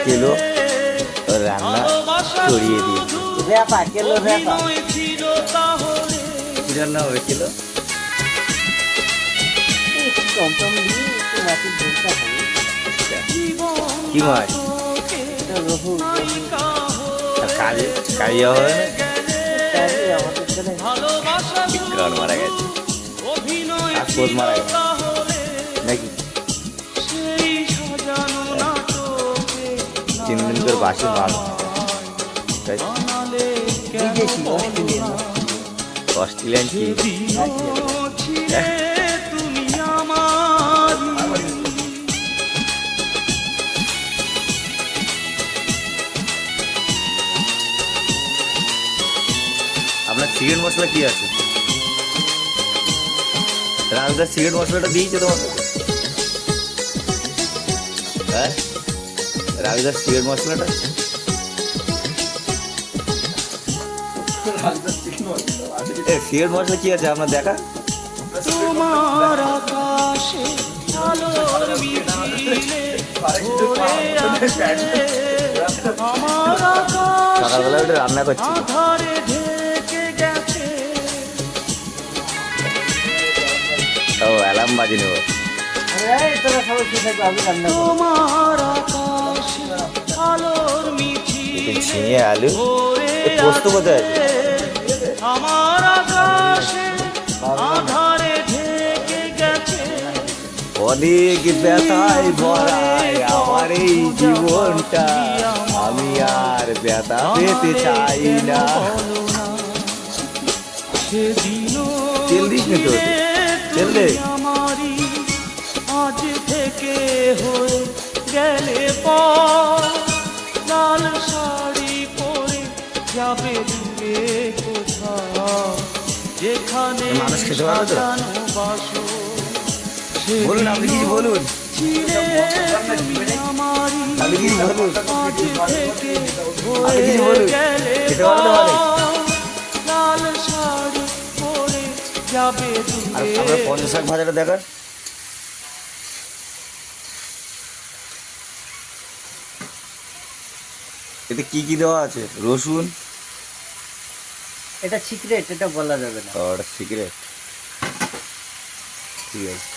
কেলো রান্না ছড়িয়ে দিয়েছে। রেপা কেলো রেপা কি রান্না হয়েছিল? টমটম দিয়ে একটু মাটির ঝোলটা হবে। কি মাছ? এটা রহু কারিয়া হবে না? তাই আমাদের এখানে বিক্রম মারা গেছে, আশপোষ মারা গেছে নাকি? 3 দিন করে বাসি মাল বিদেশি অস্ট্রেলিয়ান অস্ট্রেলিয়ান কি? আপনার সিগারেট মশলা কি আছে? রাজদার সিগারেট মশলাটা দিয়েছে তোমাকে? হ্যাঁ, রাজদার সিগারেট মশলাটা সিগারেট মশলা কি আছে আপনার দেখা? তোমার আকাশে আলোর মিছিলে ভরে আছে আমার আকাশ সকালবেলা ওটা রান্না করছি। আধারে ঢেকে গেছে ও অ্যালার্ম বাজে নেব। তোরা সবাই খেয়ে থাকবে আমি রান্না করবো তোমার আকাশে আলোর মিছিলে ঝিঙে আলু ভরে পোস্ত কোথায় আছে? আমার আকাশে আধারে ঢেকে গেছে অনেক ব্যথায় ভরায় আমার এই জীবনটা, আমি আর ব্যথা পেতে চাই না। তেল দিস নি তো, তেল দে। আমারি আজ থেকে হয়ে গেলে পর লাল শাড়ি পরে যাবে দূরে কোথাও যেখানে মানুষ খেতে পারবে তো? সাজানো বাসর বলুন, আপনি কিছু বলুন, চিরে আমারি আপনি কিছু বলুন, আজ থেকে আপনি কিছু বলুন। গেলে খেতে পারবে তো পারে? লাল শাড়ি পরে যাবে আর দূরে আপনার পঞ্চ শাক ভাজাটা দেখান। এতে কি কি দেওয়া আছে? রসুন, এটা সিক্রেট, এটা বলা যাবে না। ওটা সিগারেট, ঠিক আছে।